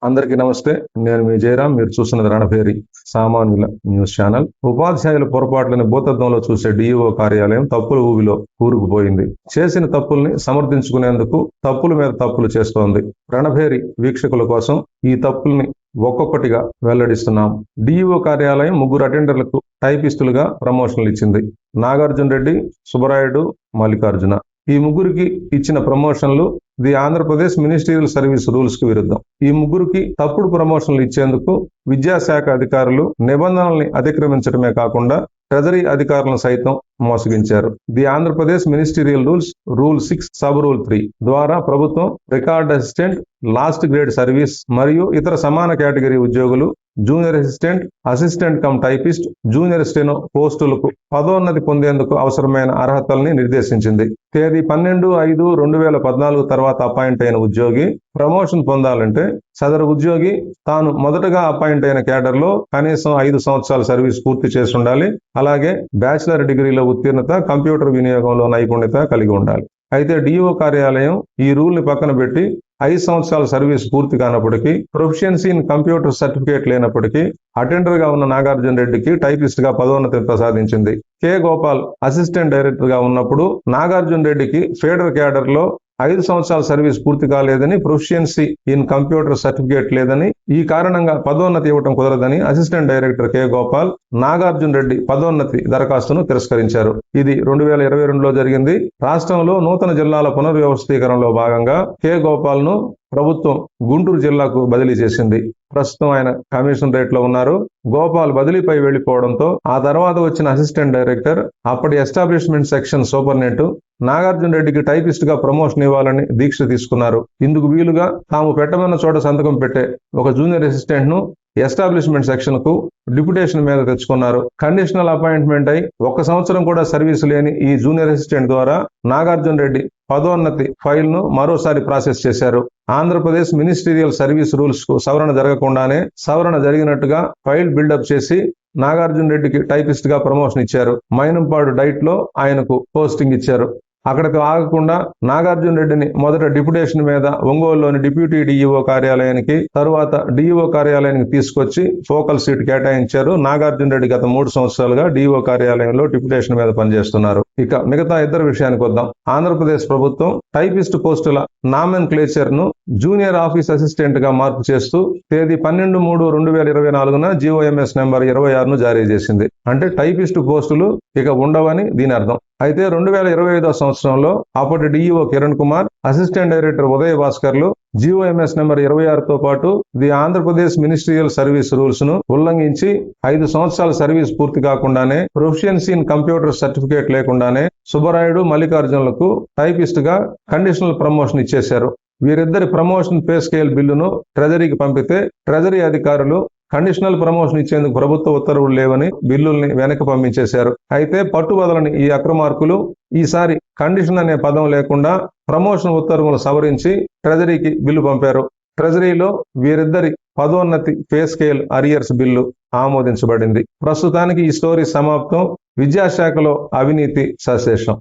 అందరికీ నమస్తే. నేను మీ జయరాం. మీరు చూస్తున్నది రణభేరి సామాన్యుల న్యూస్ ఛానల్. ఉపాధ్యాయుల పొరపాట్లను భూతద్దంలో చూసే డిఈఓ కార్యాలయం తప్పుల ఊబిలో కూరుకుపోయింది. చేసిన తప్పుల్ని సమర్థించుకునేందుకు తప్పుల మీద తప్పులు చేస్తోంది. రణభేరి వీక్షకుల కోసం ఈ తప్పుల్ని ఒక్కొక్కటిగా వెల్లడిస్తున్నాం. డిఈఓ కార్యాలయం 3 అటెండర్లకు టైపిస్టులుగా ప్రమోషన్లు ఇచ్చింది. నాగార్జున రెడ్డి, సుబ్బరాయుడు, మల్లికార్జున. ఈ ముగ్గురికి ఇచ్చిన ప్రమోషన్లు the Andhra Pradesh ministerial service rules కు విరుద్ధం. ఈ ముగ్గురికి తప్పుడు ప్రమోషన్లు ఇచ్చేందుకు విద్యాశాఖ అధికారులు నిబంధనల్ని అతిక్రమించడమే కాకుండా ట్రెజరీ అధికారులను సైతం మోసగించారు. The Andhra Pradesh ministerial rules rule 6 sub rule 3 ద్వారా ప్రభుత్వం record assistant, last grade service మరియు ఇతర సమాన కేటగిరీ ఉద్యోగులు, junior assistant, assistant cum typist, junior steno పోస్టులకు పదోన్నతి పొందేందుకు అవసరమైన అర్హతల్ని నిర్దేశించింది. తేదీ 12/5/2014 తర్వాత అపాయింట్ అయిన ఉద్యోగి ప్రమోషన్ పొందాలంటే సదరు ఉద్యోగి తాను మొదటగా అపాయింట్ అయిన కేడర్లో కనీసం 5 సంవత్సరాల సర్వీస్ పూర్తి చేసి ఉండాలి. అలాగే బ్యాచిలర్ డిగ్రీలో ఉత్తీర్ణత, కంప్యూటర్ వినియోగంలో నైపుణ్యత కలిగి ఉండాలి. అయితే డిఓ కార్యాలయం ఈ రూల్ ని పక్కన పెట్టి 5 సంవత్సరాల సర్వీస్ పూర్తి కానప్పటికీ, ప్రొఫిషియన్సీ ఇన్ కంప్యూటర్ సర్టిఫికేట్ లేనప్పటికీ అటెండర్ గా ఉన్న నాగార్జున రెడ్డికి టైపిస్ట్ గా పదోన్నతిని ప్రసాదించింది. కె గోపాల్ అసిస్టెంట్ డైరెక్టర్ గా ఉన్నప్పుడు నాగార్జున రెడ్డికి ఫేడర్ క్యాడర్ లో 5 సంవత్సరాల సర్వీస్ పూర్తి కాలేదని, ప్రొఫిషియన్సీ ఇన్ కంప్యూటర్ సర్టిఫికేట్ లేదని, ఈ కారణంగా పదోన్నతి ఇవ్వడం కుదరదని assistant director K Gopal Nagarjuna Reddy పదోన్నతి దరఖాస్తును తిరస్కరించారు. ఇది 2022లో జరిగింది. రాష్ట్రంలో నూతన జిల్లాల పునర్వ్యవస్థీకరణలో భాగంగా కె గోపాల్ ను ప్రభుత్వం గుంటూరు జిల్లాకు బదిలీ చేసింది. ప్రస్తుతం ఆయన కమిషనరేట్ లో ఉన్నారు. గోపాల్ బదిలీపై వెళ్లిపోవడంతో ఆ తర్వాత వచ్చిన అసిస్టెంట్ డైరెక్టర్, అప్పటి ఎస్టాబ్లిష్మెంట్ సెక్షన్ సూపరింటెండెంట్ నాగార్జున రెడ్డికి టైపిస్ట్ గా ప్రమోషన్ ఇవ్వాలని దీక్ష తీసుకున్నారు. ఇందుకు వీలుగా తాము పెట్టమన్న చోట సంతకం పెట్టే ఒక జూనియర్ అసిస్టెంట్ ను ఎస్టాబ్లిష్మెంట్ సెక్షన్ కు డిప్యుటేషన్ మీద తెచ్చుకున్నారు. కండిషనల్ అపాయింట్మెంట్ అయి 1 సంవత్సరం కూడా సర్వీస్ లేని ఈ జూనియర్ అసిస్టెంట్ ద్వారా నాగార్జున రెడ్డి పదోన్నతి ఫైల్ ను మరోసారి ప్రాసెస్ చేశారు. ఆంధ్రప్రదేశ్ మినిస్టీరియల్ సర్వీస్ రూల్స్ కు సవరణ జరగకుండానే సవరణ జరిగినట్టుగా ఫైల్ బిల్డప్ చేసి నాగార్జున రెడ్డికి టైపిస్ట్ గా ప్రమోషన్ ఇచ్చారు. మైనంపాడు డైట్ లో ఆయనకు పోస్టింగ్ ఇచ్చారు. అక్కడికి ఆగకుండా నాగార్జున రెడ్డిని మొదట డిప్యుటేషన్ మీద ఒంగోలులోని డిప్యూటీ డిఈఓ కార్యాలయానికి, తరువాత డిఈఓ కార్యాలయానికి తీసుకొచ్చి ఫోకల్ సీట్ కేటాయించారు. నాగార్జున రెడ్డి గత 3 సంవత్సరాలుగా డిఈఓ కార్యాలయంలో డిప్యుటేషన్ మీద పనిచేస్తున్నారు. ఇక మిగతా ఇద్దరు విషయానికి వద్దాం. ఆంధ్రప్రదేశ్ ప్రభుత్వం టైపిస్ట్ పోస్టుల నామెన్ క్లేచర్ ను జూనియర్ ఆఫీస్ అసిస్టెంట్ గా మార్పు చేస్తూ తేదీ 12/3/2024 జీఓఎంఎస్ నెంబర్ 26ను జారీ చేసింది. అంటే టైపిస్ట్ పోస్టులు ఇక ఉండవని దీని అర్థం. అయితే 2025 సంవత్సరంలో అప్పటి DEO Kiran Kumar, assistant director Uday భాస్కర్లు జీఓఎంఎస్ నెంబర్ 26తో పాటు the Andhra Pradesh ministerial service rules ను ఉల్లంఘించి 5 సంవత్సరాల సర్వీస్ పూర్తి కాకుండానే, ప్రొఫిషియన్సీ ఇన్ కంప్యూటర్ సర్టిఫికేట్ లేకుండానే సుబ్బరాయుడు, మల్లికార్జునులకు టైపిస్ట్ గా కండిషనల్ ప్రమోషన్ ఇచ్చేశారు. వీరిద్దరి ప్రమోషన్ పే స్కేల్ బిల్లును ట్రెజరీకి పంపితే ట్రెజరీ అధికారులు కండిషనల్ ప్రమోషన్ ఇచ్చేందుకు ప్రభుత్వ ఉత్తర్వులు లేవని బిల్లుల్ని వెనక్కి పంపించేశారు. అయితే పట్టుబదలని ఈ అక్రమార్కులు ఈసారి కండిషన్ అనే పదం లేకుండా ప్రమోషన్ ఉత్తర్వులు సవరించి ట్రెజరీకి బిల్లు పంపారు. ట్రెజరీలో వీరిద్దరి పదోన్నతి పే స్కేల్ అరియర్స్ బిల్లు ఆమోదించబడింది. ప్రస్తుతానికి ఈ స్టోరీ సమాప్తం. విద్యాశాఖలో అవినీతి సశేషం.